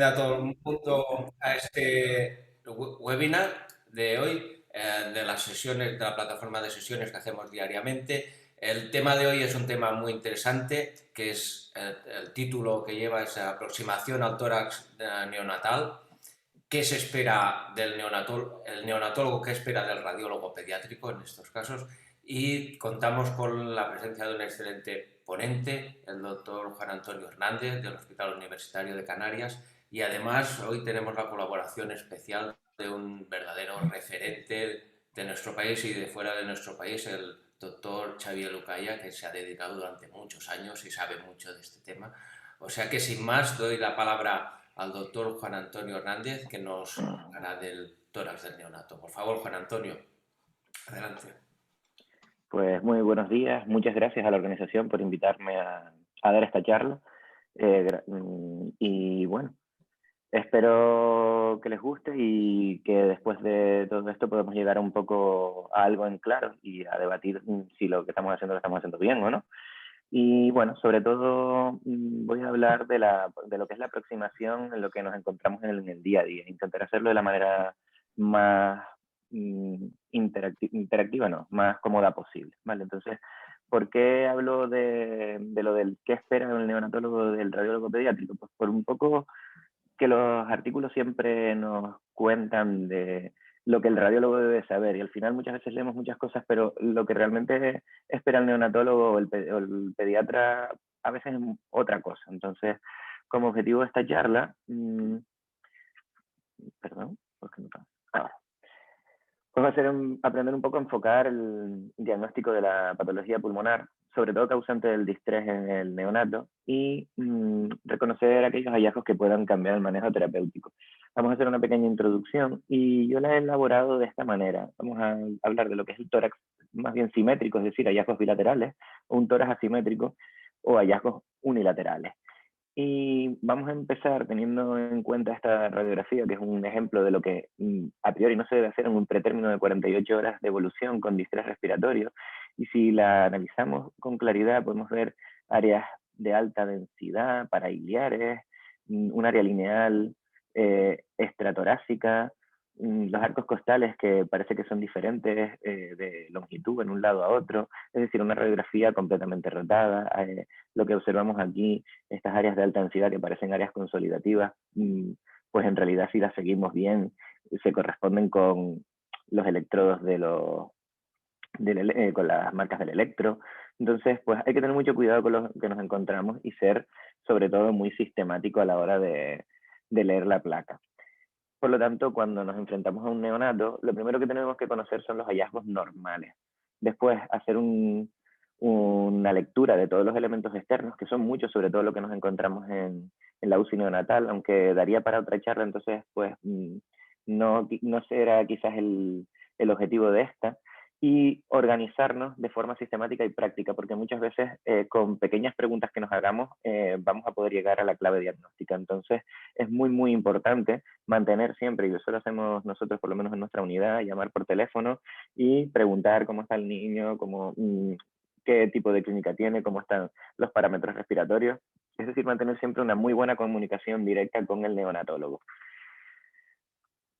A todo el mundo a este webinar de hoy, de las sesiones, de la plataforma de sesiones que hacemos diariamente. El tema de hoy es un tema muy interesante, que es el título que lleva es aproximación al tórax neonatal. ¿Qué se espera del neonatólogo, el neonatólogo, qué espera del radiólogo pediátrico en estos casos? Y contamos con la presencia de un excelente ponente, el doctor Juan Antonio Hernández, del Hospital Universitario de Canarias, y además hoy tenemos la colaboración especial de un verdadero referente de nuestro país y de fuera de nuestro país, el doctor Xavier Lucaya, que se ha dedicado durante muchos años y sabe mucho de este tema. O sea que sin más doy la palabra al doctor Juan Antonio Hernández, que nos hablará del tórax del neonato. Por favor, Juan Antonio, adelante. Pues muy buenos días, muchas gracias a la organización por invitarme a dar esta charla. Y bueno, espero que les guste y que después de todo esto podamos llegar un poco a algo en claro y a debatir si lo que estamos haciendo lo estamos haciendo bien o no. Y bueno, sobre todo voy a hablar de lo que es la aproximación en lo que nos encontramos en el día a día. Intentar hacerlo de la manera más interactiva, no, más cómoda posible, ¿vale? Entonces, ¿por qué hablo de lo del qué espera el neonatólogo del radiólogo pediátrico? Pues por un poco que los artículos siempre nos cuentan de lo que el radiólogo debe saber y al final muchas veces leemos muchas cosas, pero lo que realmente espera el neonatólogo o el pediatra a veces es otra cosa. Entonces, como objetivo de esta charla, perdón, ¿por qué no pasa? Ahora. Vamos a aprender un poco a enfocar el diagnóstico de la patología pulmonar, sobre todo causante del distrés en el neonato, y reconocer aquellos hallazgos que puedan cambiar el manejo terapéutico. Vamos a hacer una pequeña introducción y yo la he elaborado de esta manera. Vamos a hablar de lo que es el tórax más bien simétrico, es decir, hallazgos bilaterales, o un tórax asimétrico, o hallazgos unilaterales. Y vamos a empezar teniendo en cuenta esta radiografía, que es un ejemplo de lo que a priori no se debe hacer en un pretérmino de 48 horas de evolución con distrés respiratorio. Y si la analizamos con claridad, podemos ver áreas de alta densidad, parailiares, un área lineal extratorácica, los arcos costales que parece que son diferentes de longitud en un lado a otro, es decir, una radiografía completamente rotada. Lo que observamos aquí, estas áreas de alta densidad que parecen áreas consolidativas, pues en realidad si las seguimos bien, se corresponden con los electrodos con las marcas del electro. Entonces, pues hay que tener mucho cuidado con lo que nos encontramos y ser, sobre todo, muy sistemático a la hora de leer la placa. Por lo tanto, cuando nos enfrentamos a un neonato, lo primero que tenemos que conocer son los hallazgos normales. Después, hacer una lectura de todos los elementos externos, que son muchos, sobre todo lo que nos encontramos en la UCI neonatal, aunque daría para otra charla, entonces, pues, no será quizás el objetivo de esta, y organizarnos de forma sistemática y práctica, porque muchas veces con pequeñas preguntas que nos hagamos vamos a poder llegar a la clave diagnóstica. Entonces, es muy, muy importante mantener siempre, y eso lo hacemos nosotros por lo menos en nuestra unidad, llamar por teléfono y preguntar cómo está el niño, qué tipo de clínica tiene, cómo están los parámetros respiratorios. Es decir, mantener siempre una muy buena comunicación directa con el neonatólogo.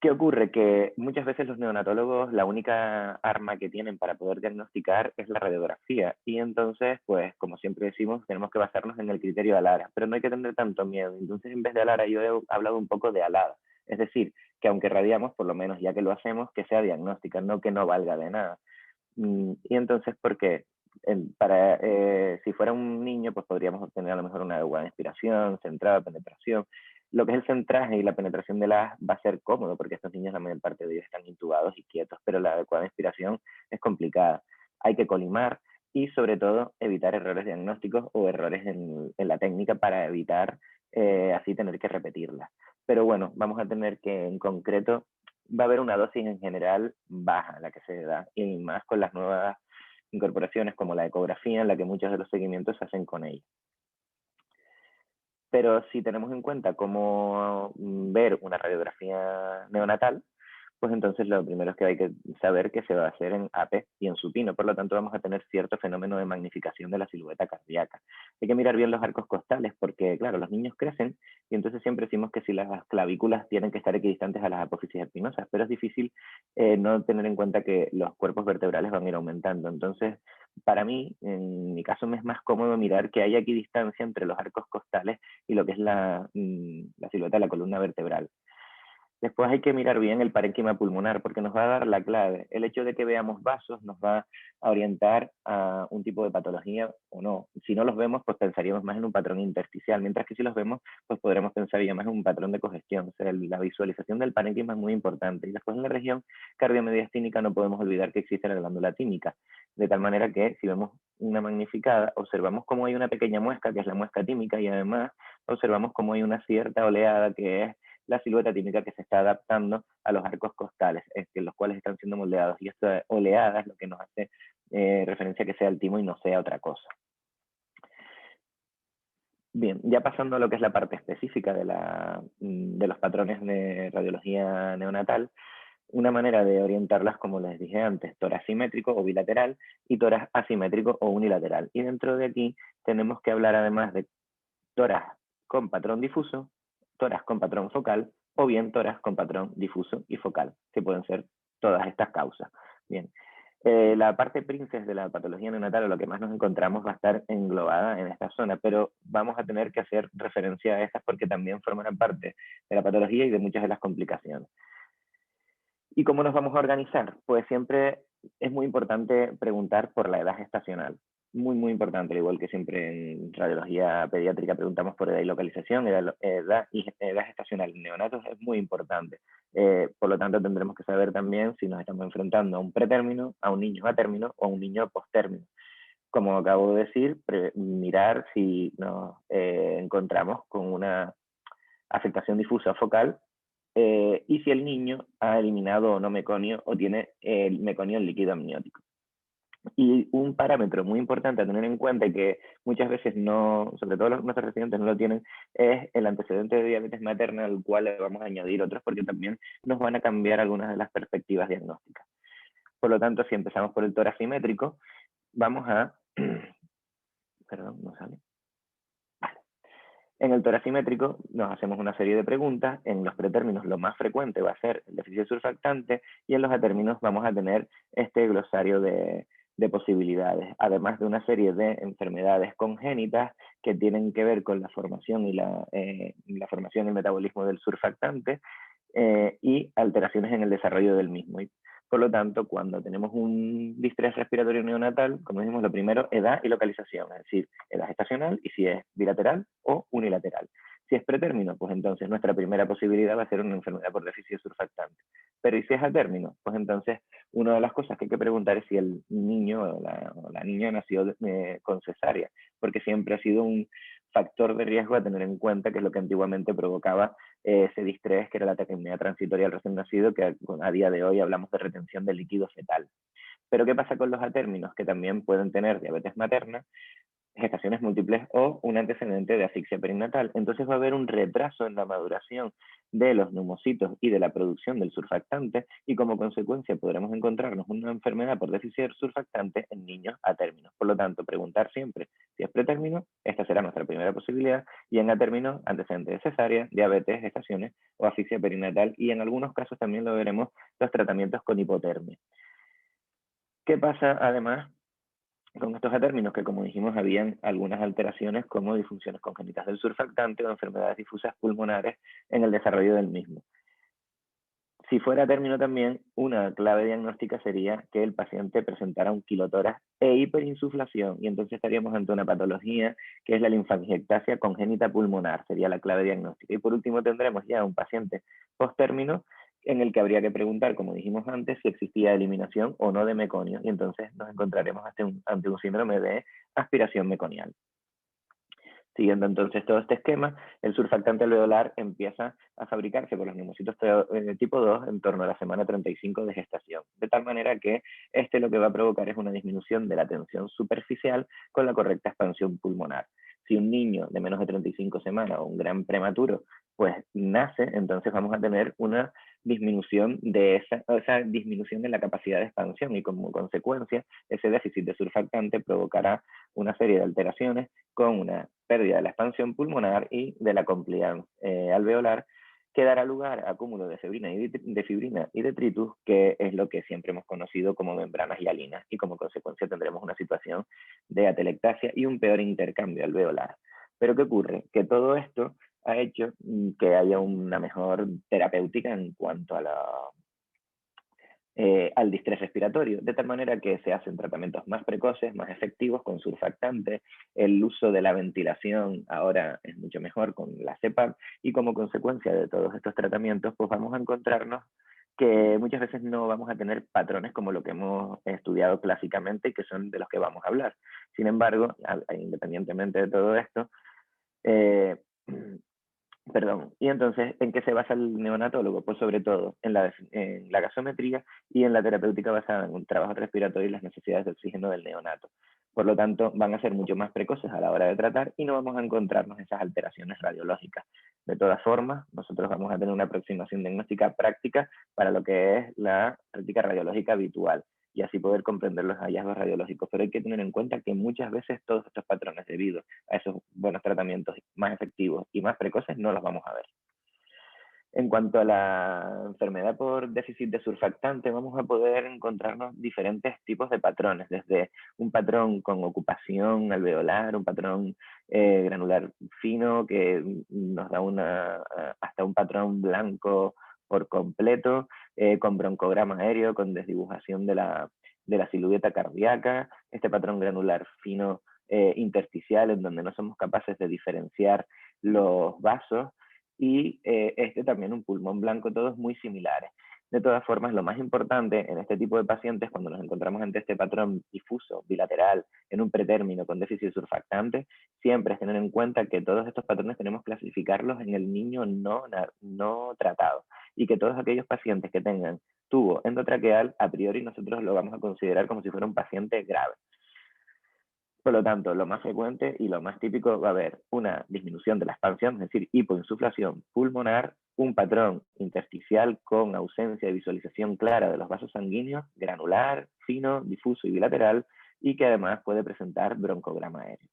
¿Qué ocurre? Que muchas veces los neonatólogos la única arma que tienen para poder diagnosticar es la radiografía y entonces, pues como siempre decimos, tenemos que basarnos en el criterio de ALARA, pero no hay que tener tanto miedo. Entonces, en vez de ALARA, yo he hablado un poco de ALADA, es decir, que aunque radiamos, por lo menos ya que lo hacemos, que sea diagnóstica, no que no valga de nada. Y entonces, ¿por qué? Si fuera un niño, pues podríamos obtener a lo mejor una buena inspiración, centrada, penetración. Lo que es el centraje y la penetración de las va a ser cómodo, porque estos niños, la mayor parte de ellos están intubados y quietos, pero la adecuada inspiración es complicada. Hay que colimar y, sobre todo, evitar errores diagnósticos o errores en la técnica para evitar así tener que repetirla. Pero bueno, vamos a tener que, en concreto, va a haber una dosis en general baja la que se da, y más con las nuevas incorporaciones como la ecografía, en la que muchos de los seguimientos se hacen con ella. Pero si tenemos en cuenta cómo ver una radiografía neonatal, pues entonces lo primero es que hay que saber que se va a hacer en ape y en supino, por lo tanto vamos a tener cierto fenómeno de magnificación de la silueta cardíaca. Hay que mirar bien los arcos costales porque, claro, los niños crecen y entonces siempre decimos que si las clavículas tienen que estar equidistantes a las apófisis espinosas, pero es difícil no tener en cuenta que los cuerpos vertebrales van a ir aumentando. Entonces, para mí, en mi caso, me es más cómodo mirar que hay equidistancia entre los arcos costales y lo que es la silueta de la columna vertebral. Después hay que mirar bien el parénquima pulmonar porque nos va a dar la clave. El hecho de que veamos vasos nos va a orientar a un tipo de patología o no. Si no los vemos, pues pensaríamos más en un patrón intersticial, mientras que si los vemos, pues podremos pensar ya más en un patrón de congestión. O sea, la visualización del parénquima es muy importante. Y después en la región cardiomediastínica no podemos olvidar que existe la glándula tímica, de tal manera que si vemos una magnificada, observamos cómo hay una pequeña muesca, que es la muesca tímica, y además observamos cómo hay una cierta oleada que es la silueta típica que se está adaptando a los arcos costales, los cuales están siendo moldeados. Y esta oleada es lo que nos hace referencia a que sea el timo y no sea otra cosa. Bien, ya pasando a lo que es la parte específica de los patrones de radiología neonatal, una manera de orientarlas, como les dije antes, tórax simétrico o bilateral y tórax asimétrico o unilateral. Y dentro de aquí tenemos que hablar además de tórax con patrón difuso, tórax con patrón focal o bien tórax con patrón difuso y focal, que pueden ser todas estas causas. Bien, la parte princes de la patología neonatal, o lo que más nos encontramos, va a estar englobada en esta zona, pero vamos a tener que hacer referencia a estas porque también forman parte de la patología y de muchas de las complicaciones. ¿Y cómo nos vamos a organizar? Pues siempre es muy importante preguntar por la edad gestacional. Muy, muy importante, al igual que siempre en radiología pediátrica preguntamos por edad y localización, edad gestacional en neonatos es muy importante. Por lo tanto, tendremos que saber también si nos estamos enfrentando a un pretérmino, a un niño a término o a un niño postérmino. Como acabo de decir, mirar si nos encontramos con una afectación difusa focal y si el niño ha eliminado o no meconio o tiene el meconio en líquido amniótico. Y un parámetro muy importante a tener en cuenta y que muchas veces no, sobre todo nuestros residentes no lo tienen, es el antecedente de diabetes materna, al cual le vamos a añadir otros porque también nos van a cambiar algunas de las perspectivas diagnósticas. Por lo tanto, si empezamos por el tórax simétrico, vamos a... Perdón, no sale. En el tórax simétrico nos hacemos una serie de preguntas. En los pretérminos lo más frecuente va a ser el déficit surfactante y en los atérminos vamos a tener este glosario de posibilidades, además de una serie de enfermedades congénitas que tienen que ver con la formación y la formación y el metabolismo del surfactante y alteraciones en el desarrollo del mismo. Y por lo tanto, cuando tenemos un distrés respiratorio neonatal, como dijimos, lo primero, edad y localización, es decir, edad gestacional y si es bilateral o unilateral. Si es pretérmino, pues entonces nuestra primera posibilidad va a ser una enfermedad por déficit surfactante. Pero ¿y si es a término? Pues entonces una de las cosas que hay que preguntar es si el niño o la niña nació con cesárea, porque siempre ha sido un factor de riesgo a tener en cuenta, que es lo que antiguamente provocaba ese distrés, que era la taquimia transitoria al recién nacido, que a día de hoy hablamos de retención de líquido fetal. Pero ¿qué pasa con los atérminos? Que también pueden tener diabetes materna, gestaciones múltiples o un antecedente de asfixia perinatal. Entonces va a haber un retraso en la maduración de los neumocitos y de la producción del surfactante y como consecuencia podremos encontrarnos una enfermedad por déficit surfactante en niños a términos. Por lo tanto, preguntar siempre si es pretérmino, esta será nuestra primera posibilidad, y en a término, antecedente de cesárea, diabetes, gestaciones o asfixia perinatal, y en algunos casos también lo veremos los tratamientos con hipotermia. ¿Qué pasa además con estos términos? Que como dijimos habían algunas alteraciones como disfunciones congénitas del surfactante o enfermedades difusas pulmonares en el desarrollo del mismo. Si fuera a término también, una clave diagnóstica sería que el paciente presentara un quilotórax e hiperinsuflación y entonces estaríamos ante una patología que es la linfangiectasia congénita pulmonar, sería la clave diagnóstica. Y por último tendremos ya un paciente post-término en el que habría que preguntar, como dijimos antes, si existía eliminación o no de meconio y entonces nos encontraremos ante un síndrome de aspiración meconial. Siguiendo entonces todo este esquema, el surfactante alveolar empieza a fabricarse por los neumocitos tipo 2 en torno a la semana 35 de gestación, de tal manera que lo que va a provocar es una disminución de la tensión superficial con la correcta expansión pulmonar. Si un niño de menos de 35 semanas o un gran prematuro, pues nace, entonces vamos a tener una disminución de esa disminución en la capacidad de expansión y como consecuencia ese déficit de surfactante provocará una serie de alteraciones con una pérdida de la expansión pulmonar y de la compliance alveolar, que dará lugar a cúmulo de fibrina y detritus, que es lo que siempre hemos conocido como membranas hialinas, y como consecuencia tendremos una situación de atelectasia y un peor intercambio alveolar. Pero ¿qué ocurre? Que todo esto ha hecho que haya una mejor terapéutica en cuanto a al distrés respiratorio, de tal manera que se hacen tratamientos más precoces, más efectivos con surfactante, el uso de la ventilación ahora es mucho mejor con la CPAP y como consecuencia de todos estos tratamientos pues vamos a encontrarnos que muchas veces no vamos a tener patrones como lo que hemos estudiado clásicamente y que son de los que vamos a hablar. Sin embargo, independientemente de todo esto, eh, perdón, y entonces, ¿en qué se basa el neonatólogo? Pues sobre todo en la gasometría y en la terapéutica basada en un trabajo respiratorio y las necesidades de oxígeno del neonato. Por lo tanto, van a ser mucho más precoces a la hora de tratar y no vamos a encontrarnos esas alteraciones radiológicas. De todas formas, nosotros vamos a tener una aproximación diagnóstica práctica para lo que es la práctica radiológica habitual y así poder comprender los hallazgos radiológicos. Pero hay que tener en cuenta que muchas veces todos estos patrones, debido a esos buenos tratamientos más efectivos y más precoces, no los vamos a ver. En cuanto a la enfermedad por déficit de surfactante, vamos a poder encontrarnos diferentes tipos de patrones, desde un patrón con ocupación alveolar, un patrón granular fino que nos da hasta un patrón blanco por completo, con broncograma aéreo, con desdibujación de la silueta cardíaca, este patrón granular fino intersticial en donde no somos capaces de diferenciar los vasos, y también un pulmón blanco, todos muy similares. De todas formas, lo más importante en este tipo de pacientes, cuando nos encontramos ante este patrón difuso, bilateral, en un pretérmino con déficit surfactante, siempre es tener en cuenta que todos estos patrones tenemos que clasificarlos en el niño no tratado, y que todos aquellos pacientes que tengan tubo endotraqueal, a priori nosotros lo vamos a considerar como si fuera un paciente grave. Por lo tanto, lo más frecuente y lo más típico va a haber una disminución de la expansión, es decir, hipoinsuflación pulmonar, un patrón intersticial con ausencia de visualización clara de los vasos sanguíneos, granular, fino, difuso y bilateral, y que además puede presentar broncograma aéreo.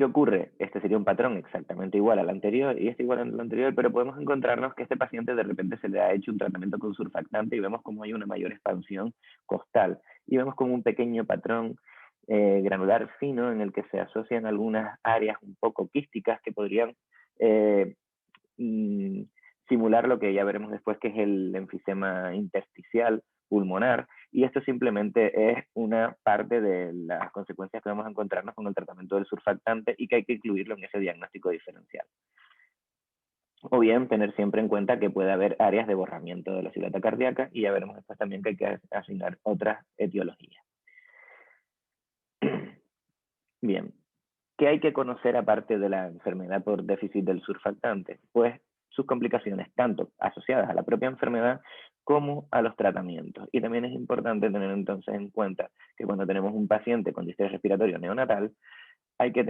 ¿Qué ocurre? Este sería un patrón exactamente igual al anterior y este igual al anterior, pero podemos encontrarnos que este paciente de repente se le ha hecho un tratamiento con surfactante y vemos como hay una mayor expansión costal y vemos como un pequeño patrón granular fino en el que se asocian algunas áreas un poco quísticas que podrían eh, mm, simular lo que ya veremos después, que es el enfisema intersticial pulmonar, y esto simplemente es una parte de las consecuencias que vamos a encontrarnos con el tratamiento del surfactante y que hay que incluirlo en ese diagnóstico diferencial. O bien tener siempre en cuenta que puede haber áreas de borramiento de la silueta cardíaca y ya veremos después también que hay que asignar otras etiologías. Bien, ¿qué hay que conocer aparte de la enfermedad por déficit del surfactante? Pues sus complicaciones, tanto asociadas a la propia enfermedad como a los tratamientos. Y también es importante tener entonces en cuenta que cuando tenemos un paciente con distrés respiratorio neonatal, hay que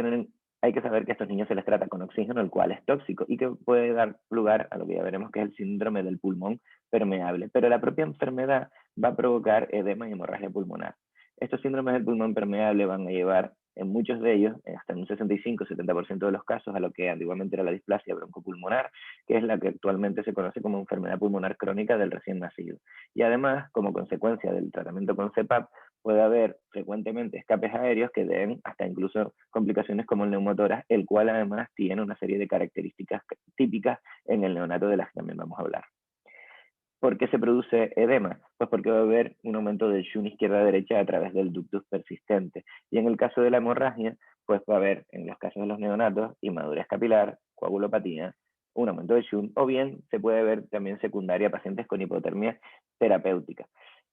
saber que a estos niños se les trata con oxígeno, el cual es tóxico y que puede dar lugar a lo que ya veremos que es el síndrome del pulmón permeable. Pero la propia enfermedad va a provocar edema y hemorragia pulmonar. Estos síndromes del pulmón permeable van a llevar en muchos de ellos, hasta en un 65-70% de los casos, a lo que antiguamente era la displasia broncopulmonar, que es la que actualmente se conoce como enfermedad pulmonar crónica del recién nacido. Y además, como consecuencia del tratamiento con CPAP, puede haber frecuentemente escapes aéreos que den hasta incluso complicaciones como el neumotórax, el cual además tiene una serie de características típicas en el neonato de las que también vamos a hablar. ¿Por qué se produce edema? Pues porque va a haber un aumento del shunt izquierda-derecha a través del ductus persistente. Y en el caso de la hemorragia, pues va a haber, en los casos de los neonatos, inmadurez capilar, coagulopatía, un aumento del shunt, o bien se puede ver también secundaria a pacientes con hipotermia terapéutica.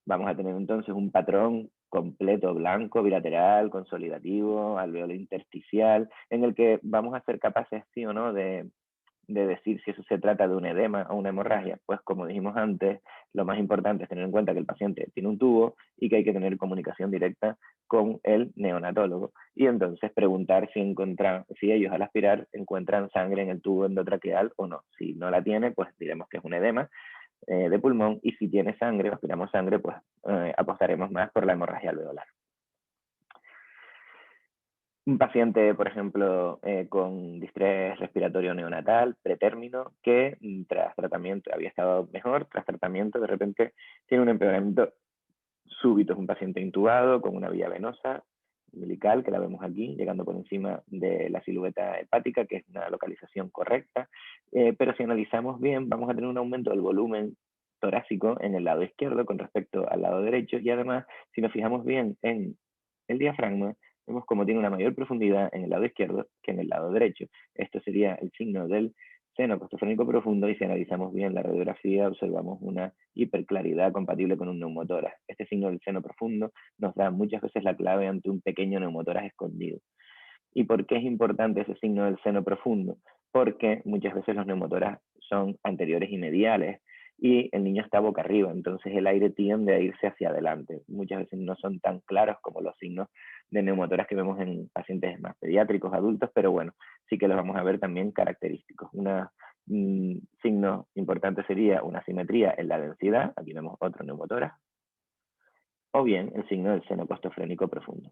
Vamos a tener entonces un patrón completo blanco, bilateral, consolidativo, alveolo intersticial, en el que vamos a ser capaces, sí o no, de de decir si eso se trata de un edema o una hemorragia, pues como dijimos antes, lo más importante es tener en cuenta que el paciente tiene un tubo y que hay que tener comunicación directa con el neonatólogo. Y entonces preguntar si ellos al aspirar encuentran sangre en el tubo endotraqueal o no. Si no la tiene, pues diremos que es un edema de pulmón, y si tiene sangre, aspiramos sangre, pues apostaremos más por la hemorragia alveolar. Un paciente, por ejemplo, con distrés respiratorio neonatal, pretérmino, que tras tratamiento había estado mejor, tras tratamiento de repente tiene un empeoramiento súbito. Es un paciente intubado con una vía venosa umbilical, que la vemos aquí, llegando por encima de la silueta hepática, que es una localización correcta, pero si analizamos bien, vamos a tener un aumento del volumen torácico en el lado izquierdo con respecto al lado derecho, y además, si nos fijamos bien en el diafragma, vemos como tiene una mayor profundidad en el lado izquierdo que en el lado derecho. Esto sería el signo del seno costofrénico profundo, y si analizamos bien la radiografía observamos una hiperclaridad compatible con un neumotórax. Este signo del seno profundo nos da muchas veces la clave ante un pequeño neumotórax escondido. ¿Y por qué es importante ese signo del seno profundo? Porque muchas veces los neumotórax son anteriores y mediales y el niño está boca arriba, entonces el aire tiende a irse hacia adelante. Muchas veces no son tan claros como los signos de neumotórax que vemos en pacientes más pediátricos, adultos, pero bueno, sí que los vamos a ver también característicos. Un signo importante sería una simetría en la densidad, aquí vemos otro neumotórax, o bien el signo del seno costofrénico profundo.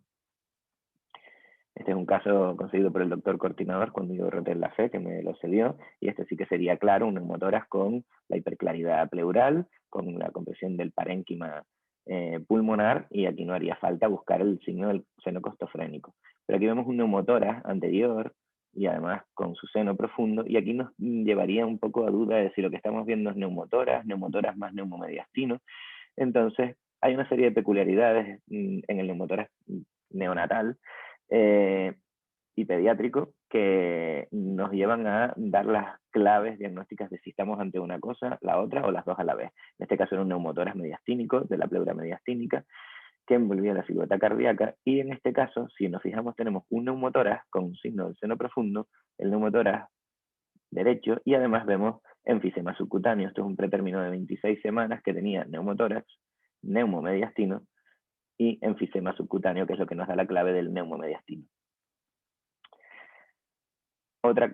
Este es un caso conseguido por el doctor Cortinador cuando yo roté en la fe, que me lo cedió, y este sí que sería claro, un neumotórax con la hiperclaridad pleural, con la compresión del parénquima pulmonar, y aquí no haría falta buscar el signo del seno costofrénico. Pero aquí vemos un neumotórax anterior, y además con su seno profundo, y aquí nos llevaría un poco a duda de si lo que estamos viendo es neumotórax más neumomediastino. Entonces, hay una serie de peculiaridades en el neumotórax neonatal eh, y pediátrico que nos llevan a dar las claves diagnósticas de si estamos ante una cosa, la otra o las dos a la vez. En este caso era un neumotórax mediastínico, de la pleura mediastínica, que envolvía la silueta cardíaca, y en este caso, si nos fijamos, tenemos un neumotórax con un signo del seno profundo, el neumotórax derecho, y además vemos enfisema subcutáneo. Esto es un pretérmino de 26 semanas que tenía neumotórax, neumomediastino y enfisema subcutáneo, que es lo que nos da la clave del neumomediastino. Otra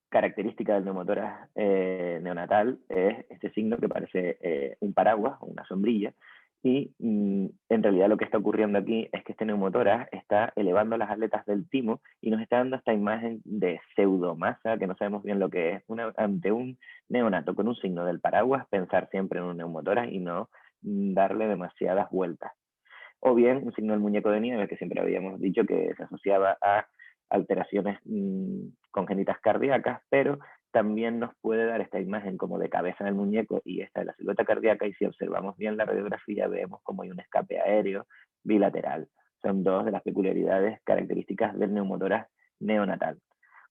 característica del neumotórax neonatal es este signo que parece un paraguas o una sombrilla, y en realidad lo que está ocurriendo aquí es que este neumotórax está elevando las aletas del timo y nos está dando esta imagen de pseudomasa, que no sabemos bien lo que es. Ante un neonato con un signo del paraguas, pensar siempre en un neumotórax y no darle demasiadas vueltas. O bien un signo del muñeco de nieve, que siempre habíamos dicho que se asociaba a alteraciones congénitas cardíacas, pero también nos puede dar esta imagen como de cabeza del muñeco y esta de la silueta cardíaca, y si observamos bien la radiografía vemos como hay un escape aéreo bilateral. Son dos de las peculiaridades características del neumotórax neonatal.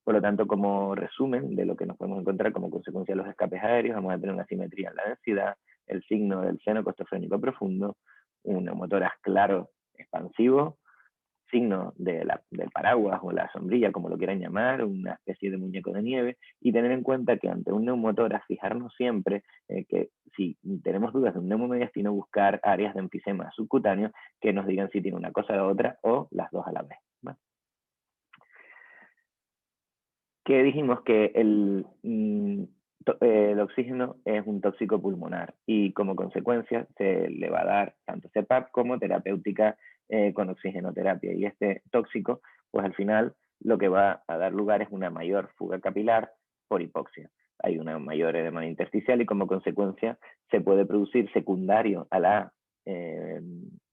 Por lo tanto, como resumen de lo que nos podemos encontrar como consecuencia de los escapes aéreos, vamos a tener una simetría en la densidad, el signo del seno costofrénico profundo, un neumotórax claro expansivo, signo del paraguas o la sombrilla, como lo quieran llamar, una especie de muñeco de nieve, y tener en cuenta que ante un neumotórax, fijarnos siempre que si tenemos dudas de un neumomediastino, buscar áreas de enfisema subcutáneo que nos digan si tiene una cosa u otra o las dos a la vez. ¿Vale? Que dijimos que el oxígeno es un tóxico pulmonar, y como consecuencia se le va a dar tanto CPAP como terapéutica con oxigenoterapia, y este tóxico pues al final lo que va a dar lugar es una mayor fuga capilar por hipoxia. Hay una mayor edema intersticial y como consecuencia se puede producir secundario eh,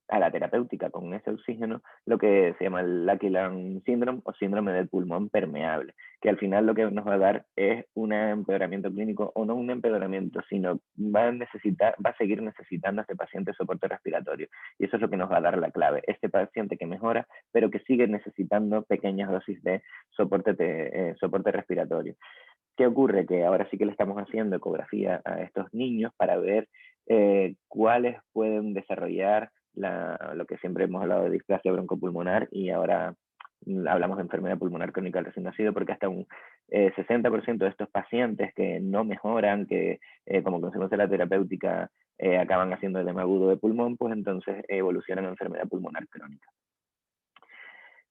a la terapéutica con ese oxígeno lo que se llama el Lucky Lung Syndrome o síndrome del pulmón permeable, que al final lo que nos va a dar es un empeoramiento clínico, o no un empeoramiento, sino va a seguir necesitando a este paciente soporte respiratorio. Y eso es lo que nos va a dar la clave. Este paciente que mejora, pero que sigue necesitando pequeñas dosis de soporte respiratorio. ¿Qué ocurre? Que ahora sí que le estamos haciendo ecografía a estos niños para ver cuáles pueden desarrollar lo que siempre hemos hablado de displasia broncopulmonar, y ahora hablamos de enfermedad pulmonar crónica del recién nacido, porque hasta un 60% de estos pacientes que no mejoran, que como consecuencia de la terapéutica acaban haciendo edema agudo de pulmón, pues entonces evolucionan a enfermedad pulmonar crónica.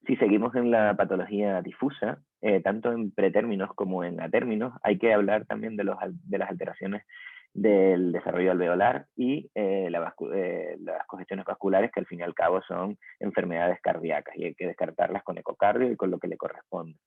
Si seguimos en la patología difusa, tanto en pretérminos como en atérminos, hay que hablar también de las alteraciones del desarrollo alveolar y las congestiones vasculares, que al fin y al cabo son enfermedades cardíacas y hay que descartarlas con ecocardio y con lo que le corresponde.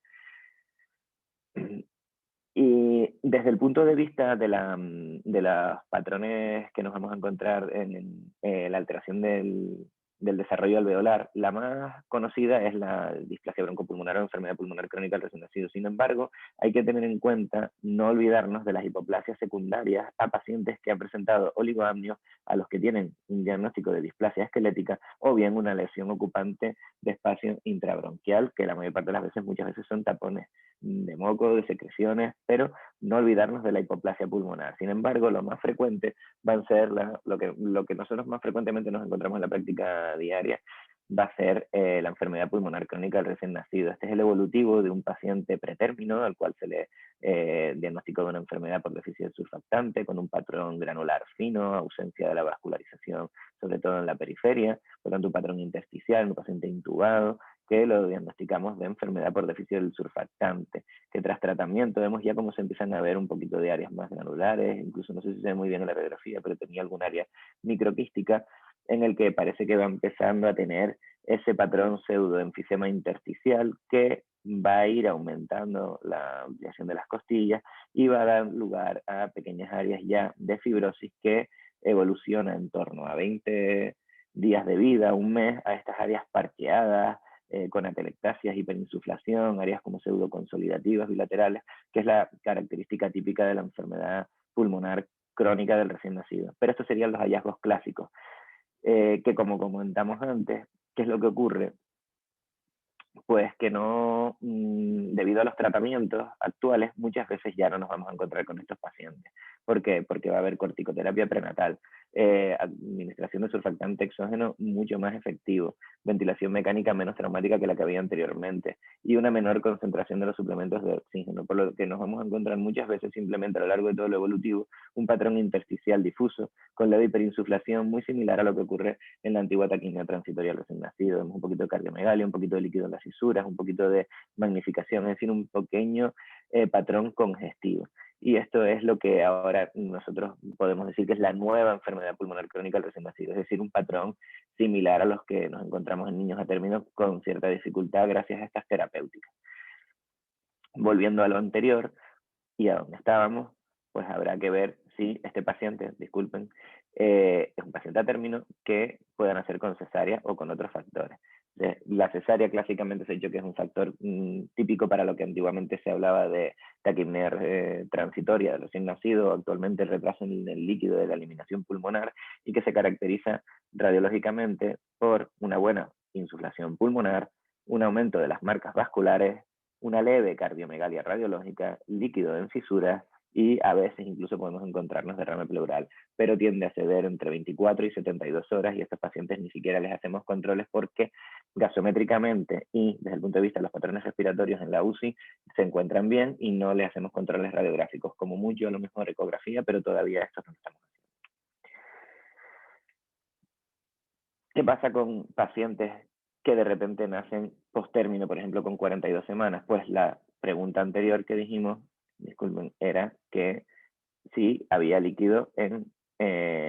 Y desde el punto de vista de los patrones que nos vamos a encontrar en la alteración del desarrollo alveolar, la más conocida es la displasia broncopulmonar o enfermedad pulmonar crónica del recién nacido. Sin embargo, hay que tener en cuenta no olvidarnos de las hipoplasias secundarias a pacientes que han presentado oligoamnios, a los que tienen un diagnóstico de displasia esquelética o bien una lesión ocupante de espacio intrabronquial, que la mayor parte de las veces, muchas veces son tapones de moco, de secreciones, pero no olvidarnos de la hipoplasia pulmonar. Sin embargo, lo más frecuente van a ser lo que nosotros más frecuentemente nos encontramos en la práctica diaria, va a ser la enfermedad pulmonar crónica del recién nacido. Este es el evolutivo de un paciente pretérmino al cual se le diagnosticó de una enfermedad por déficit surfactante, con un patrón granular fino, ausencia de la vascularización, sobre todo en la periferia, por lo tanto un patrón intersticial, un paciente intubado, que lo diagnosticamos de enfermedad por déficit del surfactante, que tras tratamiento vemos ya cómo se empiezan a ver un poquito de áreas más granulares, incluso no sé si se ve muy bien en la radiografía, pero tenía algún área microquística en el que parece que va empezando a tener ese patrón pseudoenfisema intersticial que va a ir aumentando la ampliación de las costillas y va a dar lugar a pequeñas áreas ya de fibrosis que evoluciona en torno a 20 días de vida, un mes, a estas áreas parcheadas, con atelectasias, hiperinsuflación, áreas como pseudoconsolidativas bilaterales, que es la característica típica de la enfermedad pulmonar crónica del recién nacido. Pero estos serían los hallazgos clásicos, que como comentamos antes, ¿qué es lo que ocurre? Pues que no, debido a los tratamientos actuales, muchas veces ya no nos vamos a encontrar con estos pacientes. ¿Por qué? Porque va a haber corticoterapia prenatal, administración de surfactante exógeno mucho más efectivo, ventilación mecánica menos traumática que la que había anteriormente y una menor concentración de los suplementos de oxígeno, por lo que nos vamos a encontrar muchas veces simplemente a lo largo de todo lo evolutivo un patrón intersticial difuso con la hiperinsuflación muy similar a lo que ocurre en la antigua taquimia transitoria al recién nacido. Vemos un poquito de cardiomegalia, un poquito de líquido en las fisuras, un poquito de magnificación, es decir, un pequeño patrón congestivo. Y esto es lo que ahora nosotros podemos decir que es la nueva enfermedad pulmonar crónica del recién nacido, es decir, un patrón similar a los que nos encontramos en niños a término con cierta dificultad gracias a estas terapéuticas. Volviendo a lo anterior y a donde estábamos, pues habrá que ver si este paciente, disculpen, es un paciente a término que puedan hacer con cesárea o con otros factores. La cesárea clásicamente se ha dicho que es un factor típico para lo que antiguamente se hablaba de taquipnea transitoria del recién nacido, actualmente el retraso en el líquido de la eliminación pulmonar y que se caracteriza radiológicamente por una buena insuflación pulmonar, un aumento de las marcas vasculares, una leve cardiomegalia radiológica, líquido en fisuras y a veces incluso podemos encontrarnos derrame pleural, pero tiende a ceder entre 24 y 72 horas y a estos pacientes ni siquiera les hacemos controles porque gasométricamente y desde el punto de vista de los patrones respiratorios en la UCI se encuentran bien y no les hacemos controles radiográficos, como mucho a lo mejor ecografía, pero todavía esto no lo estamos haciendo. ¿Qué pasa con pacientes que de repente nacen post-término, por ejemplo, con 42 semanas? Pues la pregunta anterior que dijimos, disculpen, era que si había líquido en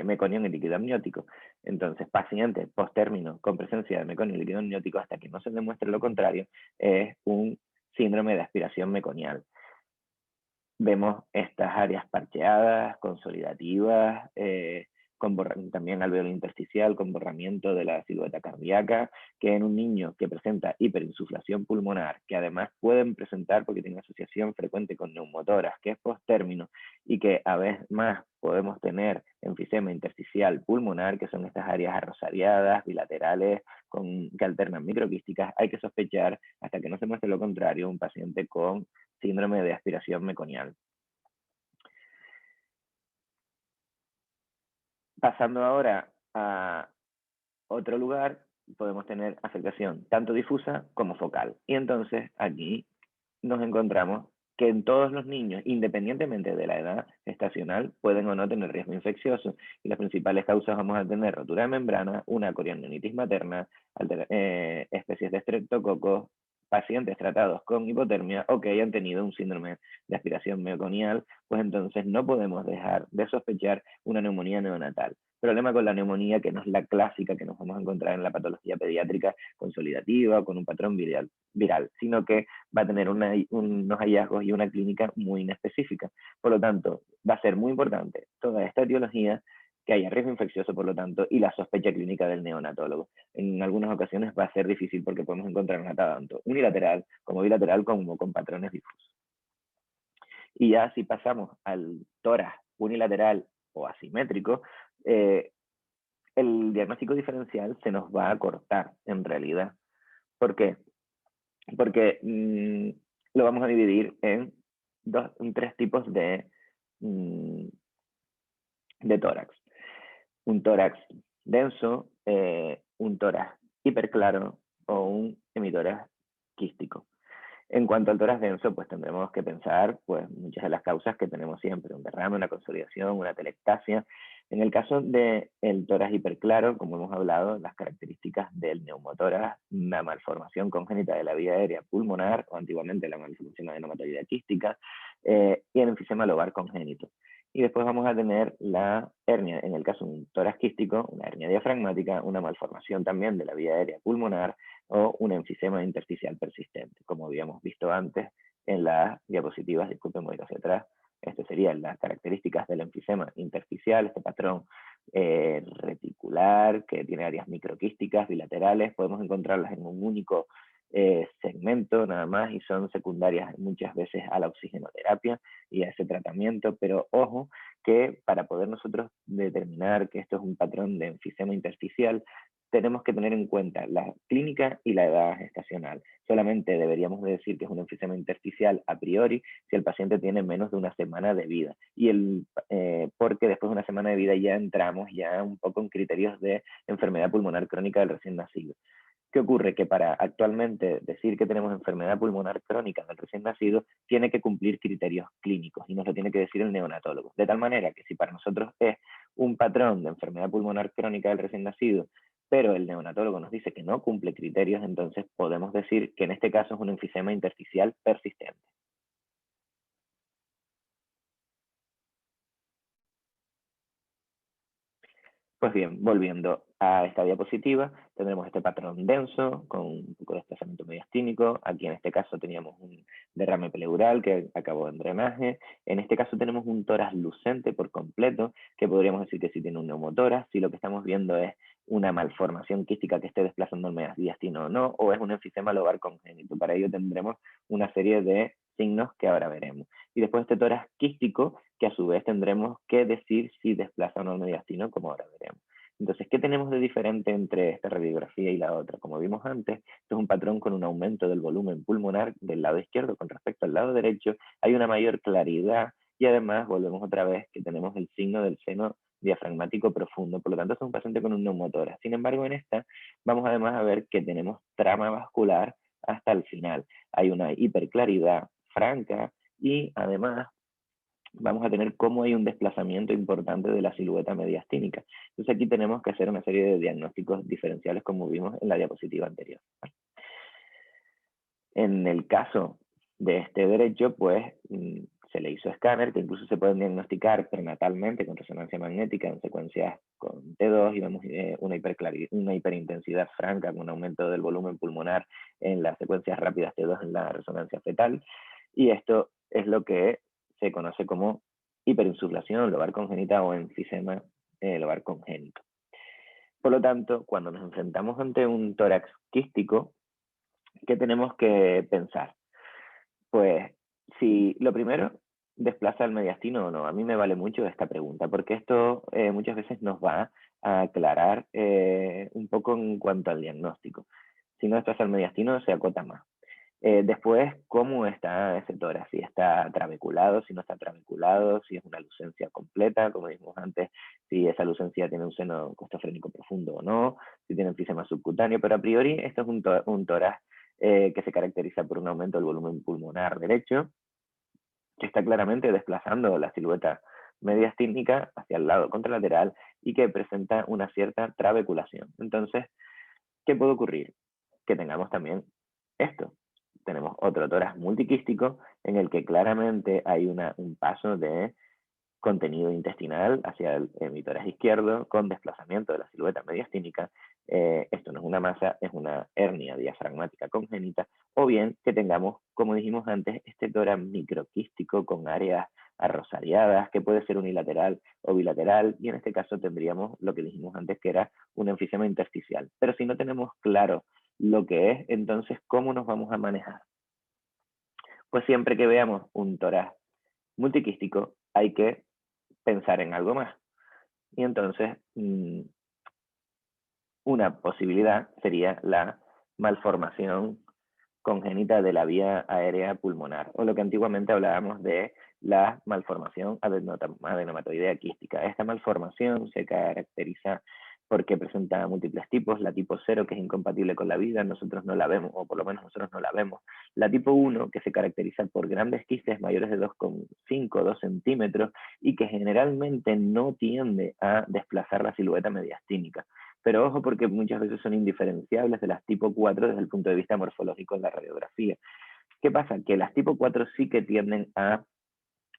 meconio en el líquido amniótico. Entonces, pacientes post-término con presencia de meconio en líquido amniótico, hasta que no se demuestre lo contrario, es un síndrome de aspiración meconial. Vemos estas áreas parcheadas, consolidativas, con también alveolo intersticial, con borramiento de la silueta cardíaca, que en un niño que presenta hiperinsuflación pulmonar, que además pueden presentar, porque tiene asociación frecuente con neumotoras, que es post-término, y que a veces más podemos tener enfisema intersticial pulmonar, que son estas áreas arrosariadas, bilaterales, que alternan microquísticas, hay que sospechar, hasta que no se muestre lo contrario, un paciente con síndrome de aspiración meconial. Pasando ahora a otro lugar, podemos tener afectación tanto difusa como focal. Y entonces aquí nos encontramos que en todos los niños, independientemente de la edad gestacional, pueden o no tener riesgo infeccioso. Y las principales causas vamos a tener rotura de membrana, una corionitis materna, especies de estreptococos, pacientes tratados con hipotermia o que hayan tenido un síndrome de aspiración mioconial, pues entonces no podemos dejar de sospechar una neumonía neonatal. Problema con la neumonía, que no es la clásica que nos vamos a encontrar en la patología pediátrica consolidativa o con un patrón viral, sino que va a tener unos hallazgos y una clínica muy inespecífica. Por lo tanto, va a ser muy importante toda esta etiología, que haya riesgo infeccioso, por lo tanto, y la sospecha clínica del neonatólogo. En algunas ocasiones va a ser difícil porque podemos encontrar una tanto unilateral como bilateral como con patrones difusos. Y ya si pasamos al tórax unilateral o asimétrico, el diagnóstico diferencial se nos va a cortar en realidad. ¿Por qué? Porque lo vamos a dividir en tres tipos de tórax. Un tórax denso, un tórax hiperclaro o un hemitórax quístico. En cuanto al tórax denso, pues tendremos que pensar pues, muchas de las causas que tenemos siempre, un derrame, una consolidación, una telectasia. En el caso del tórax hiperclaro, como hemos hablado, las características del neumotórax, la malformación congénita de la vía aérea pulmonar, o antiguamente la malformación adenomatoidea quística, y el enfisema lobar congénito. Y después vamos a tener la hernia, en el caso de un tórax quístico, una hernia diafragmática, una malformación también de la vía aérea pulmonar o un enfisema intersticial persistente, como habíamos visto antes en las diapositivas. Disculpen, voy hacia atrás. Estas serían las características del enfisema intersticial, este patrón reticular que tiene áreas microquísticas bilaterales. Podemos encontrarlas en un único segmento nada más y son secundarias muchas veces a la oxigenoterapia y a ese tratamiento, pero ojo que para poder nosotros determinar que esto es un patrón de enfisema intersticial, tenemos que tener en cuenta la clínica y la edad gestacional. Solamente deberíamos decir que es un enfisema intersticial a priori si el paciente tiene menos de una semana de vida. Y porque después de una semana de vida ya entramos ya un poco en criterios de enfermedad pulmonar crónica del recién nacido. ¿Qué ocurre? Que para actualmente decir que tenemos enfermedad pulmonar crónica del recién nacido, tiene que cumplir criterios clínicos y nos lo tiene que decir el neonatólogo. De tal manera que si para nosotros es un patrón de enfermedad pulmonar crónica del recién nacido, pero el neonatólogo nos dice que no cumple criterios, entonces podemos decir que en este caso es un enfisema intersticial persistente. Pues bien, volviendo a esta diapositiva, tendremos este patrón denso con un poco de desplazamiento mediastínico. Aquí en este caso teníamos un derrame pleural que acabó en drenaje. En este caso tenemos un tórax lucente por completo, que podríamos decir que sí tiene un neumotórax, si lo que estamos viendo es una malformación quística que esté desplazando el mediastino o no, o es un enfisema lobar congénito. Para ello tendremos una serie de signos que ahora veremos. Y después este tórax quístico, que a su vez tendremos que decir si desplaza o no el mediastino, como ahora veremos. Entonces, ¿qué tenemos de diferente entre esta radiografía y la otra? Como vimos antes, esto es un patrón con un aumento del volumen pulmonar del lado izquierdo con respecto al lado derecho, hay una mayor claridad y además volvemos otra vez que tenemos el signo del seno diafragmático profundo, por lo tanto es un paciente con un neumotórax. Sin embargo, en esta vamos además a ver que tenemos trama vascular hasta el final. Hay una hiperclaridad franca y además vamos a tener cómo hay un desplazamiento importante de la silueta mediastínica. Entonces aquí tenemos que hacer una serie de diagnósticos diferenciales como vimos en la diapositiva anterior. En el caso de este derecho, pues se le hizo escáner, que incluso se pueden diagnosticar prenatalmente con resonancia magnética en secuencias con T2 y vemos una hiperintensidad franca con un aumento del volumen pulmonar en las secuencias rápidas T2 en la resonancia fetal. Y esto es lo que se conoce como hiperinsuflación lobar congénita o enfisema lobar congénito. Por lo tanto, cuando nos enfrentamos ante un tórax quístico, ¿qué tenemos que pensar? Pues si lo primero, desplaza el mediastino o no. A mí me vale mucho esta pregunta, porque esto muchas veces nos va a aclarar un poco en cuanto al diagnóstico. Si no desplaza el mediastino, se acota más. Después, ¿cómo está ese tórax? Si está trabeculado, si no está trabeculado, si es una lucencia completa, como dijimos antes, si esa lucencia tiene un seno costofrénico profundo o no, si tiene enfisema subcutáneo, pero a priori esto es un tórax que se caracteriza por un aumento del volumen pulmonar derecho, que está claramente desplazando la silueta mediastínica hacia el lado contralateral y que presenta una cierta trabeculación. Entonces, ¿qué puede ocurrir? Que tengamos también esto. Tenemos otro tórax multiquístico en el que claramente hay un paso de contenido intestinal hacia el tórax izquierdo con desplazamiento de la silueta mediastínica. Esto no es una masa, es una hernia diafragmática congénita, o bien que tengamos, como dijimos antes, este tórax microquístico con áreas arrosariadas, que puede ser unilateral o bilateral, y en este caso tendríamos lo que dijimos antes, que era un enfisema intersticial. Pero si no tenemos claro lo que es, entonces, ¿cómo nos vamos a manejar? Pues siempre que veamos un tórax multiquístico, hay que pensar en algo más. Y entonces, una posibilidad sería la malformación congénita de la vía aérea pulmonar, o lo que antiguamente hablábamos de la malformación adenomatoidea quística. Esta malformación se caracteriza porque presenta múltiples tipos. La tipo 0, que es incompatible con la vida, nosotros no la vemos, o por lo menos nosotros no la vemos. La tipo 1, que se caracteriza por grandes quistes mayores de 2,5 2 centímetros y que generalmente no tiende a desplazar la silueta mediastínica. Pero ojo, porque muchas veces son indiferenciables de las tipo 4 desde el punto de vista morfológico en la radiografía. ¿Qué pasa? Que las tipo 4 sí que tienden a